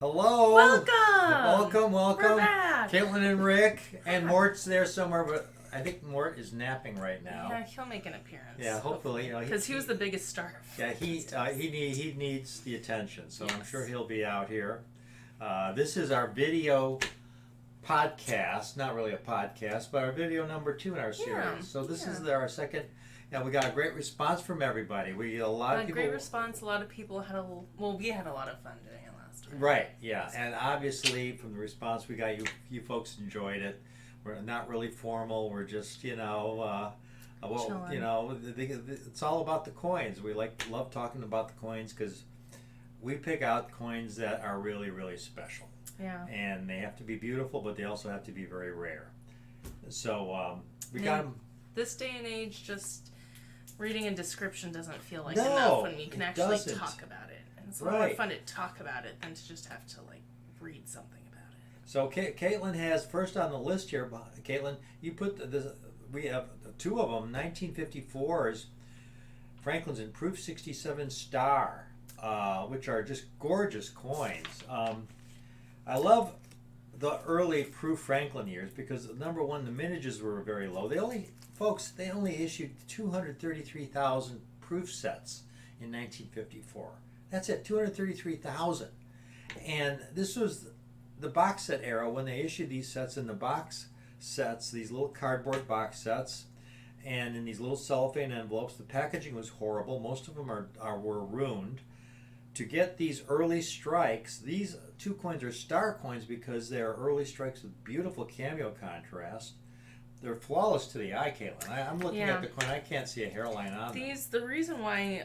Hello. Welcome. Welcome. We're back. Caitlin and Rick. And Mort's there somewhere, but I think Mort is napping right now. Yeah, he'll make an appearance. Yeah, hopefully. Because he was the biggest star. Yeah, he needs the attention, so I'm Yes. sure he'll be out here. This is our video podcast, not really a podcast, but our video number 2 in our series. Yeah, So this is our second. Yeah, we got a great response from everybody. We get a lot of people. Great response. A lot of people had we had a lot of fun doing it last time. Right, yeah, and obviously from the response we got, you folks enjoyed it. We're not really formal. We're just, it's all about the coins. We love talking about the coins because we pick out coins that are really, really special. Yeah. And they have to be beautiful, but they also have to be very rare. So we got them. This day and age, just reading a description doesn't feel like No, enough when you can it actually doesn't. talk about it. And it's a lot more fun to talk about it than to just have to read something about it. So Caitlin has first on the list here. Caitlin, you put we have 2 of them, 1954's Franklin's in Proof 67 Star, which are just gorgeous coins. I love the early Proof Franklin years because number one, the mintages were very low. They only issued 233,000 proof sets in 1954. That's it, 233,000. And this was the box set era when they issued these sets in the box sets, these little cardboard box sets, and in these little cellophane envelopes. The packaging was horrible. Most of them were ruined. To get these early strikes, these 2 coins are star coins because they are early strikes with beautiful cameo contrast. They're flawless to the eye, Caitlin. I'm looking at the coin. I can't see a hairline on them. The reason why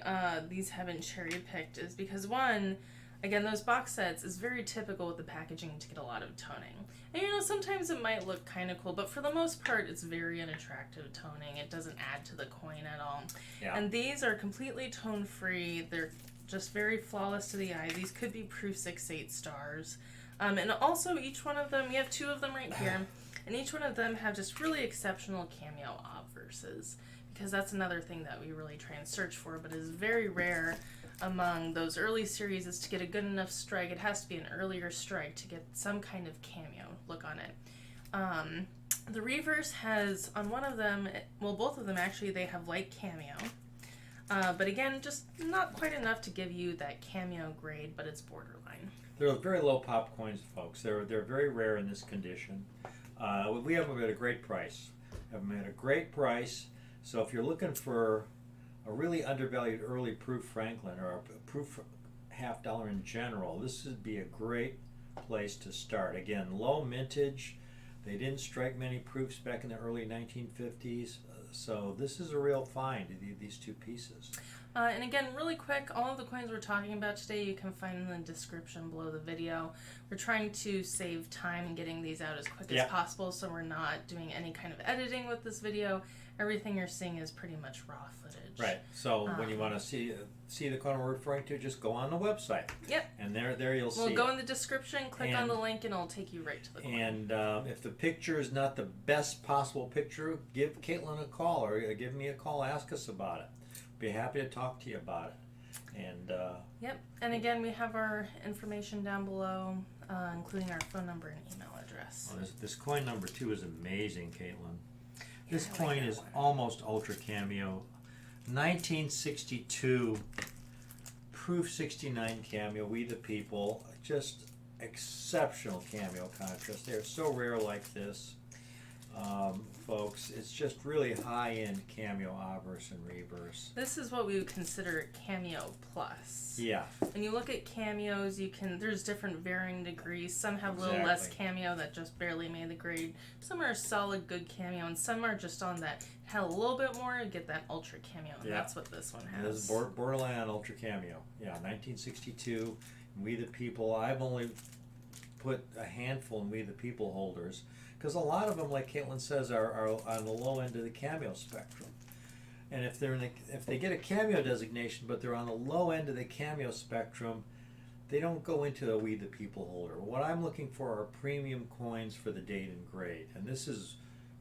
these haven't cherry picked is because one, again, those box sets is very typical with the packaging to get a lot of toning. And sometimes it might look kind of cool, but for the most part, it's very unattractive toning. It doesn't add to the coin at all. Yeah. And these are completely tone free. They're just very flawless to the eye. These could be Proof 68 stars. And also each one of them, we have 2 of them right here, and each one of them have just really exceptional cameo obverses, because that's another thing that we really try and search for, but is very rare among those early series is to get a good enough strike. It has to be an earlier strike to get some kind of cameo look on it. The reverse has, on one of them, both of them actually, they have light cameo. But again, just not quite enough to give you that cameo grade, but it's borderline. They're very low pop coins, folks. They're very rare in this condition. We have them at a great price. So if you're looking for a really undervalued early Proof Franklin or a Proof $50 in general, this would be a great place to start. Again, low mintage. They didn't strike many proofs back in the early 1950s. So this is a real find, these 2 pieces. And again, really quick, all of the coins we're talking about today you can find in the description below the video. We're trying to save time getting these out as quick as possible, so we're not doing any kind of editing with this video. Everything you're seeing is pretty much raw footage. Right. So when you want to see the coin we're referring to, just go on the website. Yep. And there you'll see. We'll go in the description, click on the link, and it'll take you right to the coin. And if the picture is not the best possible picture, give Caitlin a call or give me a call. Ask us about it. Be happy to talk to you about it. And yep. And again, we have our information down below, including our phone number and email address. Well, this coin number 2 is amazing, Caitlin. This coin is almost ultra cameo. 1962 Proof 69 cameo. We the People. Just exceptional cameo contrast. They're so rare like this. Folks, it's just really high-end cameo obverse and reverse. This is what we would consider cameo plus. Yeah. When you look at cameos, there's different varying degrees. Some have a little less cameo that just barely made the grade. Some are solid good cameo, and some are just on that had a little bit more and get that ultra cameo, and that's what this one has. This is borderline ultra cameo. Yeah, 1962. We the People. I've only put a handful in We the People holders because a lot of them, like Caitlin says, are on the low end of the cameo spectrum. And if they get a cameo designation, but they're on the low end of the cameo spectrum, they don't go into a We the People holder. What I'm looking for are premium coins for the date and grade, and this is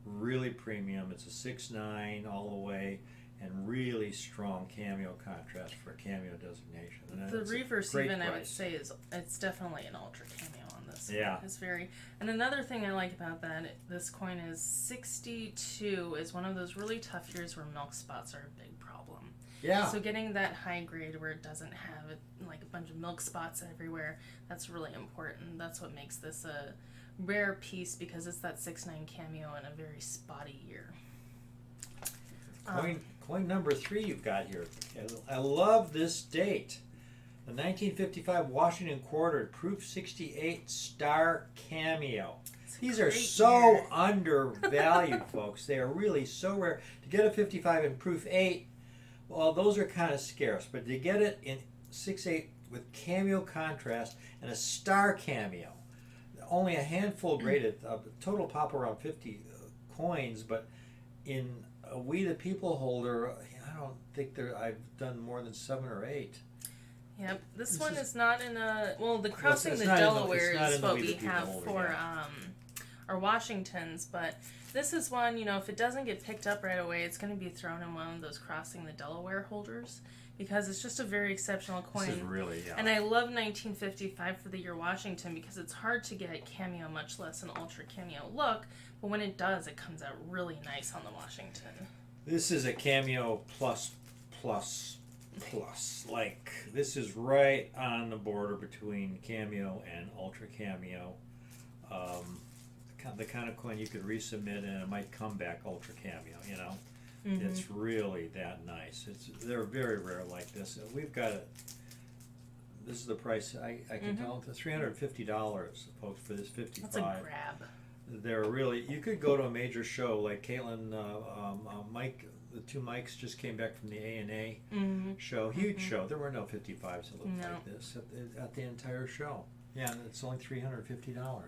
really premium. It's a 6.9 all the way. and really strong Cameo contrast for a Cameo designation. And The it's a reverse, great even I would price. say, it's definitely an ultra Cameo on this. Yeah. It's very. And another thing I like about this coin is 62 is one of those really tough years where milk spots are a big problem. Yeah. So getting that high grade where it doesn't have like a bunch of milk spots everywhere, that's really important. That's what makes this a rare piece, because it's that 6.9 Cameo in a very spotty year. Coin number 3 you've got here. I love this date. The 1955 Washington Quarter Proof 68 Star Cameo. These are so year. undervalued, folks. They are really so rare. To get a 55 in Proof 8, well, those are kind of scarce. But to get it in 6.8 with Cameo contrast and a Star Cameo, only a handful graded. Total pop around 50 coins, but in a We the People holder, I don't think I've done more than 7 or 8. Yep, this one is not in a. Well, the Crossing it's the not in the- Delaware it's not is in the what We the we People have holder, for yeah. our Washingtons, but this is one, if it doesn't get picked up right away, it's going to be thrown in one of those Crossing the Delaware holders, because it's just a very exceptional coin. This is really, yeah. And I love 1955 for the year Washington, because it's hard to get Cameo, much less an ultra Cameo look, but when it does, it comes out really nice on the Washington. This is a Cameo plus. Like, this is right on the border between Cameo and Ultra Cameo. The kind of coin you could resubmit and it might come back Ultra Cameo, Mm-hmm. It's really that nice. They're very rare like this. We've got it. This is the price, I can tell, $350, folks, for this 55. That's a grab. They're really, you could go to a major show like Caitlin, Mike, the two Mikes just came back from the A&A show, huge show. There were no 55s that looked like this at the entire show. Yeah, and it's only $350.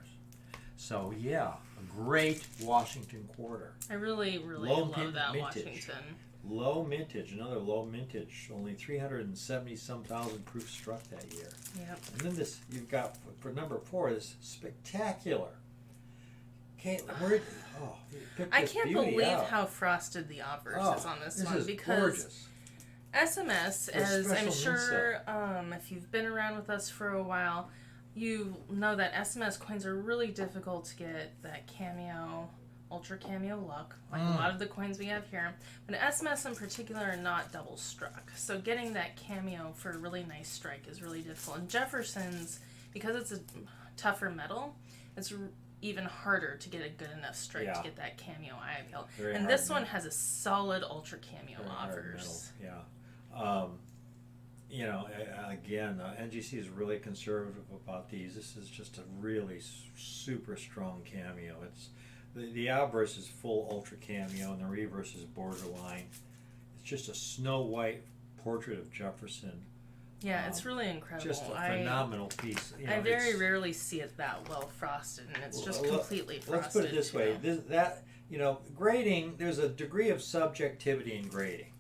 So yeah, a great Washington Quarter. I really, really Low love that mintage. Washington. Low mintage, another low mintage. Only 370-some thousand proof struck that year. Yep. And then this, you've got, for number 4, this spectacular. Caitlin, you picked I this can't beauty believe out. how frosted the obverse is on this one, is because gorgeous. SMS, A as I'm special sure if you've been around with us for a while, you know that SMS coins are really difficult to get that Cameo, Ultra Cameo look, like a lot of the coins we have here. But SMS in particular are not double struck. So getting that Cameo for a really nice strike is really difficult. And Jefferson's, because it's a tougher metal, it's even harder to get a good enough strike to get that Cameo IPL. And this one has a solid Ultra Cameo offers. Yeah. Again, NGC is really conservative about these. This is just a really super strong Cameo. It's the obverse is full Ultra Cameo, and the reverse is borderline. It's just a snow white portrait of Jefferson. Yeah, it's really incredible. Just a phenomenal piece. I very rarely see it that well frosted, and it's just completely frosted. Let's put it this way: grading. There's a degree of subjectivity in grading.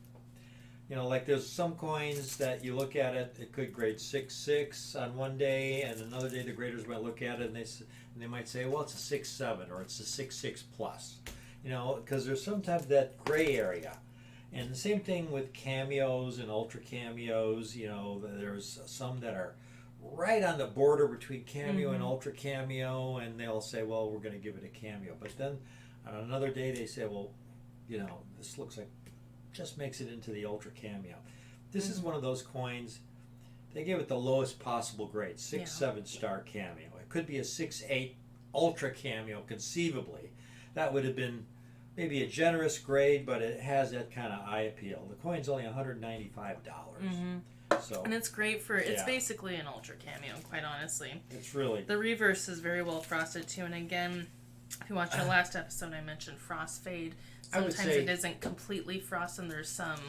Like there's some coins that you look at it could grade 6.6 on one day, and another day the graders might look at it and they might say, well, it's a 6.7 or it's a 6.6 plus. Because there's sometimes that gray area. And the same thing with cameos and ultra cameos. There's some that are right on the border between cameo and ultra cameo, and they'll say, well, we're going to give it a cameo. But then on another day they say, well, this looks like just makes it into the ultra cameo. This is one of those coins, they give it the lowest possible grade, 6-7 star cameo. It could be a 6.8 ultra cameo conceivably. That would have been maybe a generous grade, but it has that kind of eye appeal. The coin's only $195. So, and it's great for, it's basically an ultra cameo, quite honestly. It's really... The reverse is very well frosted too, and again, if you watch our last episode, I mentioned frost fade. Sometimes it isn't completely frosted, and there's some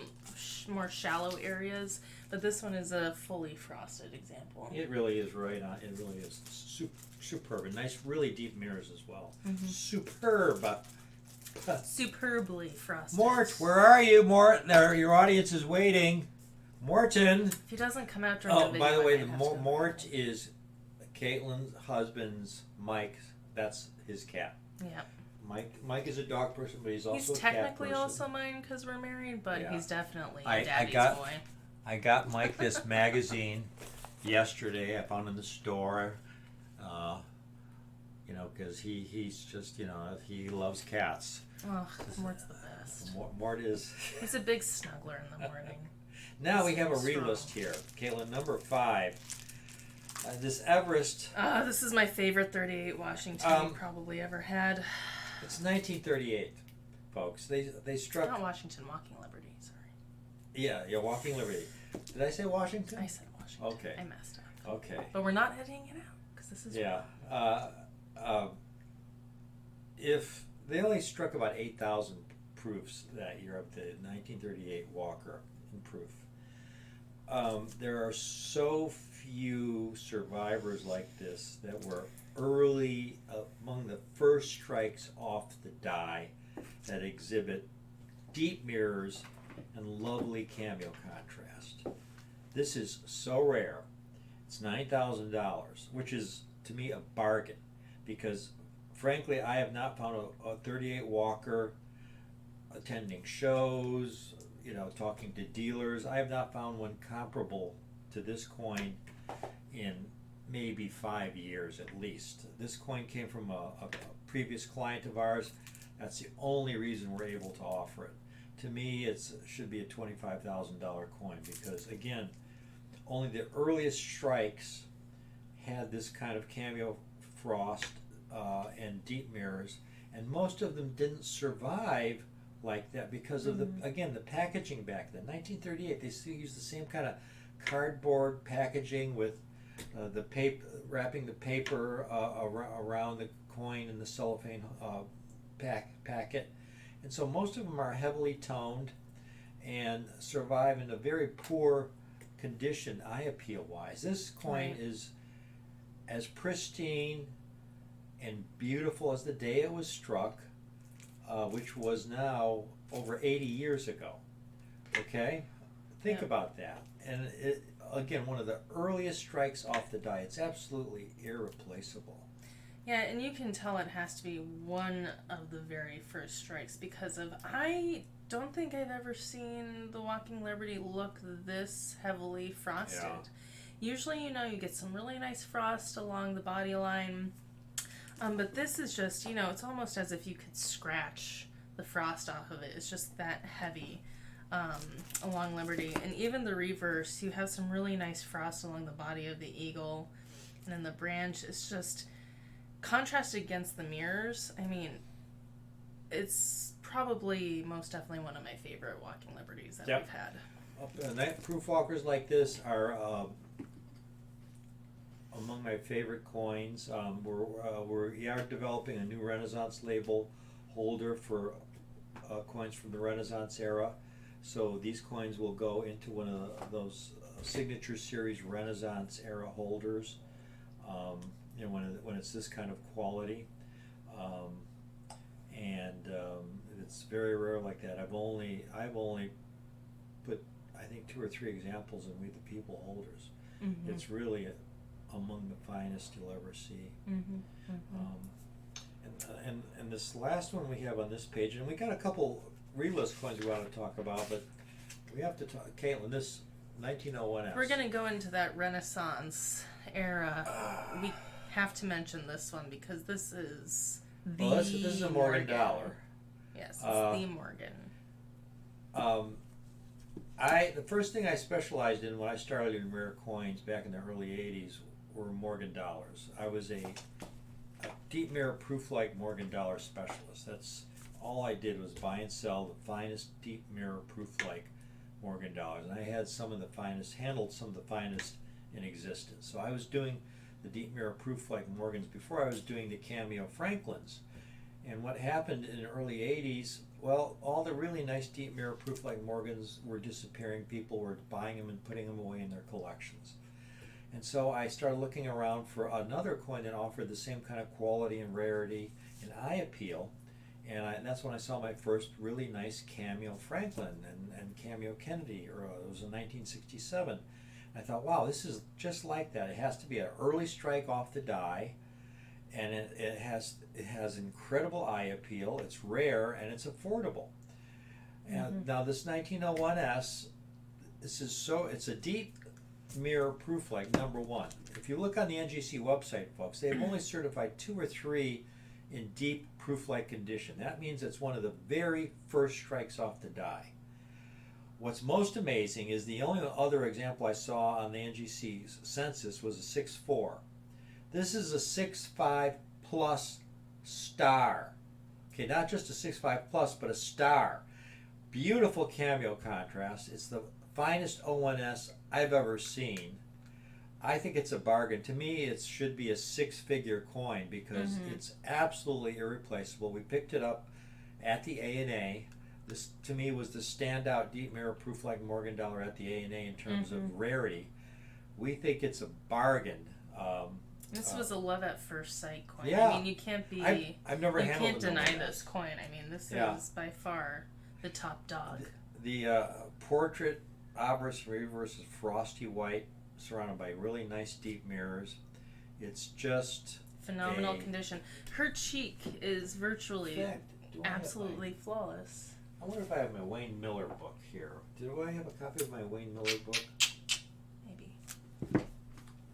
more shallow areas, but this one is a fully frosted example. It really is right on. It really is superb. And nice, really deep mirrors as well. Superb. Superbly frosted. Mort, where are you, Mort? There, your audience is waiting. Morton. If he doesn't come out during the video, by the way, Mort is Caitlin's husband's Mike. That's his cat. Yeah. Mike is a dog person, but he's also He's a cat technically person. also mine because we're married, but Yeah. he's definitely I daddy's got- boy. I got Mike this magazine yesterday. I found it in the store. Because he's just, he loves cats. Oh, Mort's the best. Mort is. He's a big snuggler in the morning. Now we have a So re-list here. Caitlin, number 5. This Everest. This is my favorite 38 Washington you probably ever had. It's 1938, folks. They struck. Not Washington, Walking Liberty. Sorry. Yeah, Walking Liberty. Did I say Washington? I said Washington. Okay. I messed up. Okay. But we're not editing it out because this is Yeah. If they only struck about 8,000 proofs that year up to 1938 Walker in proof. There are so few survivors like this that were early among the first strikes off the die that exhibit deep mirrors and lovely cameo contrast. This is so rare. It's $9,000, which is to me a bargain, because frankly I have not found a 38 Walker attending shows, talking to dealers. I have not found one comparable to this coin in maybe 5 years at least. This coin came from a previous client of ours. That's the only reason we're able to offer it. To me, it should be a $25,000 coin, because again, only the earliest strikes had this kind of cameo frost and deep mirrors, and most of them didn't survive like that because of the packaging back then. 1938, they still used the same kind of cardboard packaging with the paper, wrapping the paper around the coin in the cellophane packet, and so most of them are heavily toned and survive in a very poor condition eye appeal wise. This coin is as pristine and beautiful as the day it was struck, which was now over 80 years ago. Okay? Think about that. And it, again, one of the earliest strikes off the die. It's absolutely irreplaceable. Yeah, and you can tell it has to be one of the very first strikes because I don't think I've ever seen the Walking Liberty look this heavily frosted. Yeah. Usually, you get some really nice frost along the body line. But this is just, it's almost as if you could scratch the frost off of it. It's just that heavy along Liberty. And even the reverse, you have some really nice frost along the body of the eagle. And then the branch is just contrasted against the mirrors. I mean, it's probably most definitely one of my favorite Walking Liberties that we've had. Proof walkers like this are among my favorite coins. We are developing a new Renaissance label holder for coins from the Renaissance era. So these coins will go into one of those signature series Renaissance era holders. When it's this kind of quality, and it's very rare like that. I've only put, I think, 2 or 3 examples in We the People holders. Mm-hmm. It's really among the finest you'll ever see. Mm-hmm. Mm-hmm. And this last one we have on this page, and we got a couple relist coins we want to talk about, but we have to talk. Caitlin, this 1901S. We're going to go into that Renaissance era. We have to mention this one because this is this is a Morgan dollar. Yes, it's the Morgan. The first thing I specialized in when I started in rare coins back in the early 80s were Morgan dollars. I was a deep mirror proof-like Morgan dollar specialist. That's all I did, was buy and sell the finest deep mirror proof-like Morgan dollars. And I had handled some of the finest in existence. So I was doing the deep mirror proof-like Morgans before I was doing the Cameo Franklins. And what happened in the early 80s, well, all the really nice deep mirror proof-like Morgans were disappearing. People were buying them and putting them away in their collections. And so I started looking around for another coin that offered the same kind of quality and rarity and eye appeal. And that's when I saw my first really nice Cameo Franklin and Cameo Kennedy, or it was in 1967. I thought, wow, this is just like that. It has to be an early strike off the die, and it has incredible eye appeal. It's rare and it's affordable. And now this 1901S, it's a deep mirror proof light, number one. If you look on the NGC website, folks, they've only certified 2 or 3 in deep proof light condition. That means it's one of the very first strikes off the die. What's most amazing is the only other example I saw on the NGC census was a 6.4. This is a 6.5 plus star. Okay, not just a 6.5 plus, but a star. Beautiful cameo contrast. It's the finest O1S I've ever seen. I think it's a bargain. To me, it should be a 6-figure coin because it's absolutely irreplaceable. We picked it up at the A&A. This, to me, was the standout deep mirror proof like Morgan dollar at the A&A in terms of rarity. We think it's a bargain. This was a love at first sight coin. Yeah. I mean, you can't be. I've never you handled can't deny this coin. I mean, this is by far the top dog. The portrait obverse reverse is frosty white, surrounded by really nice deep mirrors. It's just phenomenal condition. Her cheek is virtually absolutely flawless. I wonder if I have my Wayne Miller book here. Do I have a copy of my Wayne Miller book? Maybe.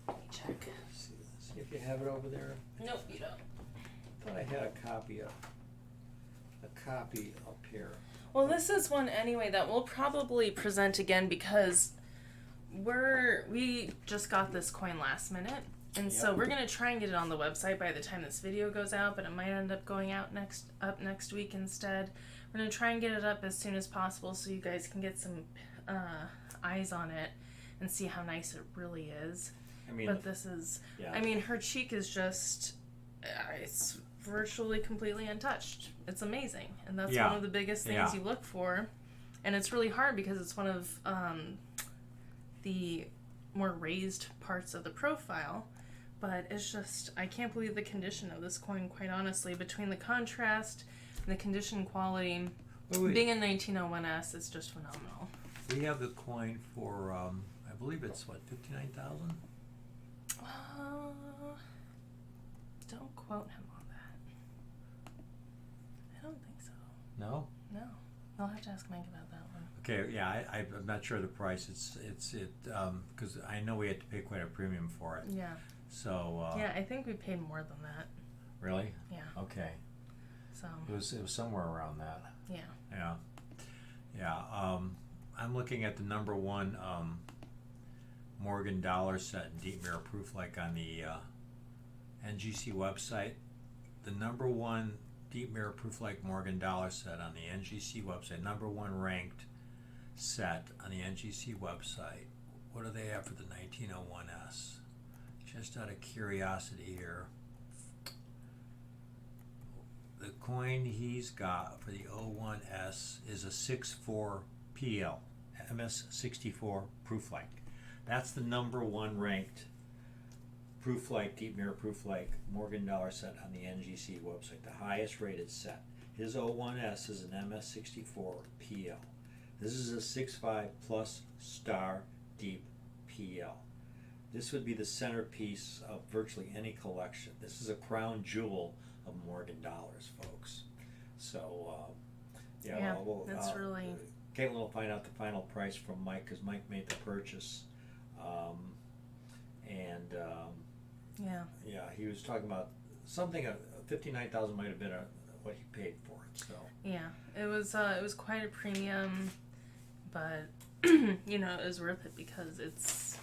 Let me check. See if you have it over there. Nope, you don't. I thought I had a copy up here. Well, this is one anyway that we'll probably present again because we just got this coin last minute, and so we're gonna try and get it on the website by the time this video goes out, but it might end up going out next week instead. We're gonna try and get it up as soon as possible so you guys can get some eyes on it and see how nice it really is. I mean, but this is, I mean, her cheek is just, it's virtually completely untouched. It's amazing, and that's one of the biggest things you look for, and it's really hard because it's one of the more raised parts of the profile, but it's just, I can't believe the condition of this coin, quite honestly. Between the contrast and the condition quality, being a 1901S is just phenomenal. We have the coin for, I believe it's what, 59,000? Don't quote him on that. I don't think so. No? No. I'll have to ask Mike about that one. Okay, yeah, I'm not sure the price. It's because I know we had to pay quite a premium for it. Yeah. So. Yeah, I think we paid more than that. Really? Yeah. Okay. So. It was somewhere around that. Yeah. Yeah. Yeah. I'm looking at the number one Morgan dollar set in deep mirror proof, like on the NGC website. The number one deep mirror proof like Morgan dollar set on the NGC website, number one ranked set on the NGC website. What do they have for the 1901S? Just out of curiosity here. The coin he's got for the 01S is a 6.4 PL, MS64 proof light. That's the number one ranked proof light, deep mirror proof light Morgan dollar set on the NGC website, the highest rated set. His 01S is an MS64 PL. This is a 6.5 plus star deep PL. This would be the centerpiece of virtually any collection. This is a crown jewel of Morgan dollars, folks. So, that's really... Caitlin will find out the final price from Mike because Mike made the purchase. He was talking about something. 59,000 might have been what he paid for it. So it was quite a premium, but it was worth it because it's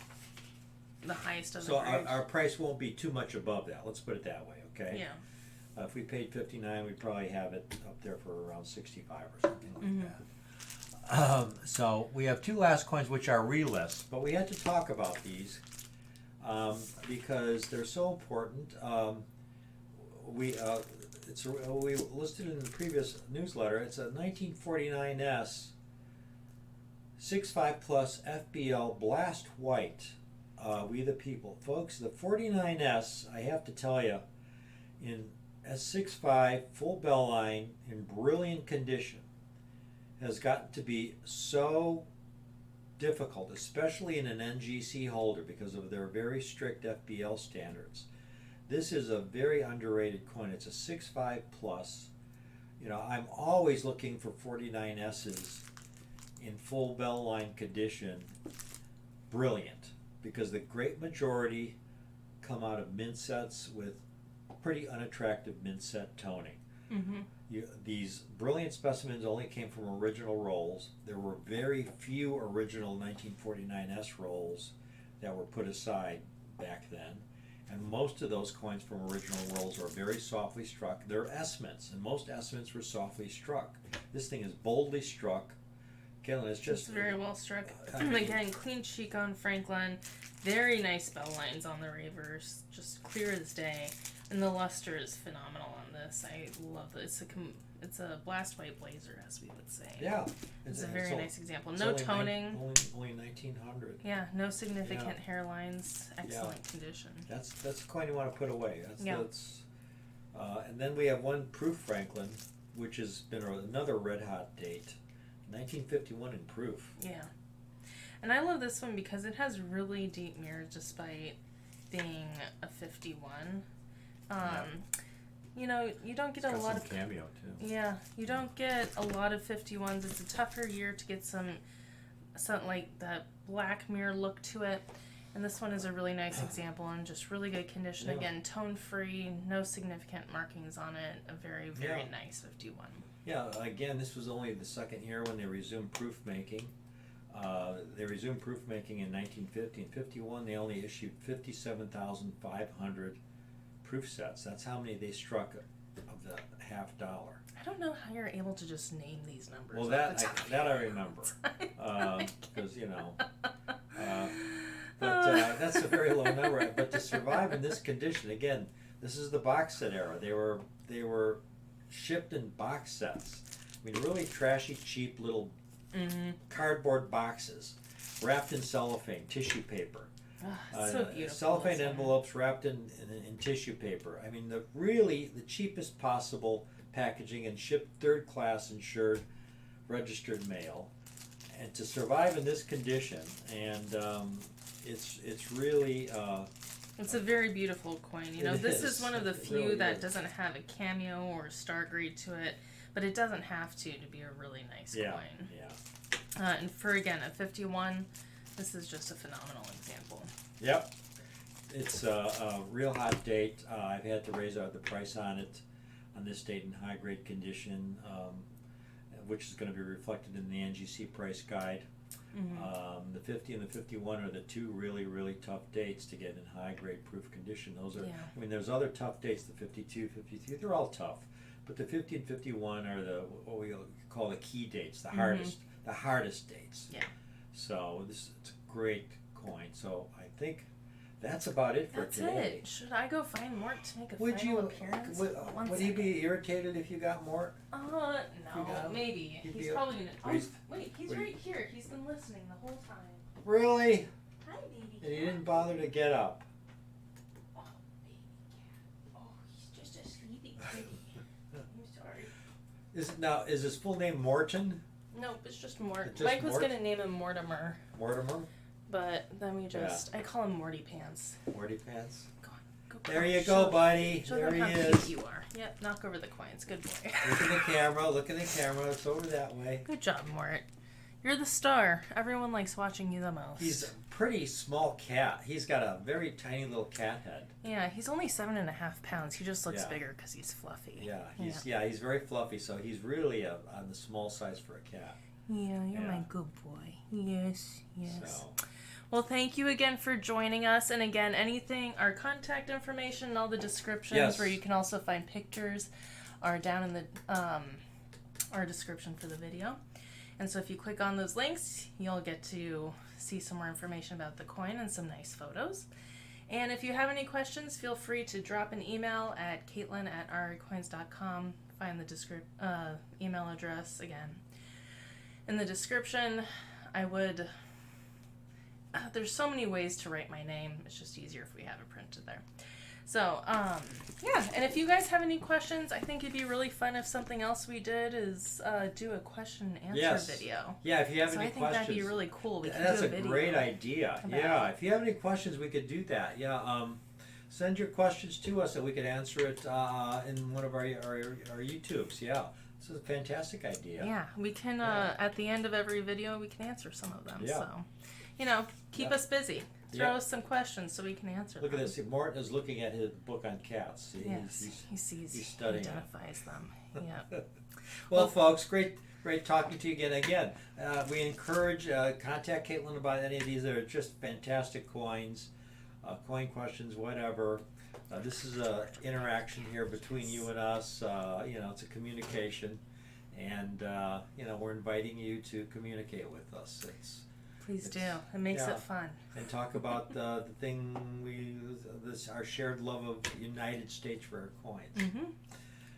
the highest of the grade. So our price won't be too much above that. Let's put it that way, okay? Yeah. If we paid 59, we'd probably have it up there for around 65 or something like that. So we have two last coins which are relists, but we had to talk about these because they're so important. We listed in the previous newsletter. It's a 1949S 6.5 plus FBL Blast White. We the People, folks. The 49S, I have to tell you, in S6.5 full bell line in brilliant condition, has gotten to be so difficult, especially in an NGC holder because of their very strict FBL standards, This is a very underrated coin. It's a 6.5 plus. You know, I'm always looking for 49S's in full bell line condition. Brilliant, because the great majority come out of mint sets with pretty unattractive mint set toning. These brilliant specimens only came from original rolls. There were very few original 1949S rolls that were put aside back then, and most of those coins from original rolls are very softly struck. They're S-mints, and most S-mints were softly struck. This thing is boldly struck. Caitlin, it's just very well struck. Again, clean cheek on Franklin. Very nice bell lines on the reverse, just clear as day. And the luster is phenomenal on this. I love this. It's a blast white blazer, as we would say. Yeah. It's a very nice example. No toning. Only 1900. Yeah, no significant hairlines. Excellent condition. That's a coin you want to put away. And then we have one proof Franklin, which has been another red hot date. 1951 in proof. Yeah. And I love this one because it has really deep mirrors despite being a 51. You know, you don't get a lot of Cameo too. Yeah, you don't get a lot of 51s. It's a tougher year to get something like that black mirror look to it. And this one is a really nice example and just really good condition. Yeah. Again, tone free, no significant markings on it. A very, very nice 51. Yeah, again, this was only the second year when they resumed proof making. They resumed proof making in 1950. In 51, they only issued 57,500 proof sets. That's how many they struck of the $50. I don't know how you're able to just name these numbers. Well, that I remember, because that's a very low number. But to survive in this condition, again, this is the box set era. They were shipped in box sets. I mean, really trashy, cheap little cardboard boxes, wrapped in cellophane, tissue paper. So beautiful. Cellophane envelopes wrapped in tissue paper. I mean, the cheapest possible packaging, and shipped third class insured, registered mail. And to survive in this condition, and it's really. It's a very beautiful coin. You know, this is one of the few really that doesn't have a cameo or a star grade to it, but it doesn't have to be a really nice coin. Yeah. And for, again, a 51, this is just a phenomenal example. Yep. It's a real hot date. I've had to raise the price on it on this date in high grade condition, which is going to be reflected in the NGC price guide. The 50 and the 51 are the two really, really tough dates to get in high grade proof condition. Those are, I mean, there's other tough dates, the 52, 53, they're all tough. But the 50 and 51 are what we call the key dates, the hardest dates. Yeah. So it's a great coin. So I think that's about it for today. That's it. Should I go find Mort to make a final appearance? Would he be irritated if you got Mort? No, maybe. He's probably gonna. Wait, he's right here. He's been listening the whole time. Really? Hi, baby cat. And he didn't bother to get up. Oh, baby cat. Oh, he's just a sleeping kitty. I'm sorry. Is his full name Morton? Nope, it's just Mort. It's just Mike was Mort? gonna name him Mortimer. Mortimer? But then we just, I call him Morty Pants. Morty Pants? Go on, there you go, buddy. Show there them he how is. cute you are. Yep, knock over the coins. Good boy. Look at the camera. It's over that way. Good job, Mort. You're the star. Everyone likes watching you the most. He's a pretty small cat. He's got a very tiny little cat head. Yeah, he's only 7.5 pounds. He just looks bigger because he's fluffy. Yeah, he's very fluffy, so he's really on the small size for a cat. Yeah, you're my good boy. Yes. So. Well, thank you again for joining us. And again, our contact information and all the descriptions where you can also find pictures are down in the our description for the video. And so if you click on those links, you'll get to see some more information about the coin and some nice photos. And if you have any questions, feel free to drop an email at caitlin@raricoins.com. Find the email address again in the description. There's so many ways to write my name. It's just easier if we have it printed there. So, and if you guys have any questions, I think it'd be really fun if something else we did is do a question and answer video. Yeah, if you have any questions. I think that'd be really cool. We could That's do a great idea. Yeah, if you have any questions, we could do that. Yeah, send your questions to us, and we can answer it in one of our YouTubes. Yeah, this is a fantastic idea. Yeah, we can, at the end of every video, we can answer some of them. Yeah. So, keep us busy. Throw us some questions so we can answer Look them. at this. Morton is looking at his book on cats. Yes, he sees, he's studying identifies them. Yeah. Well, folks, great talking to you again. We encourage, contact Caitlin about any of these. They're just fantastic coins, coin questions, whatever. This is a interaction here between you and us. It's a communication, and we're inviting you to communicate with us. Please do. It makes it fun. And talk about the thing our shared love of United States rare coins. Mm-hmm.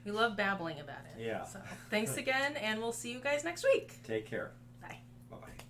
We love babbling about it. Yeah. So thanks again, and we'll see you guys next week. Take care. Bye. Bye-bye.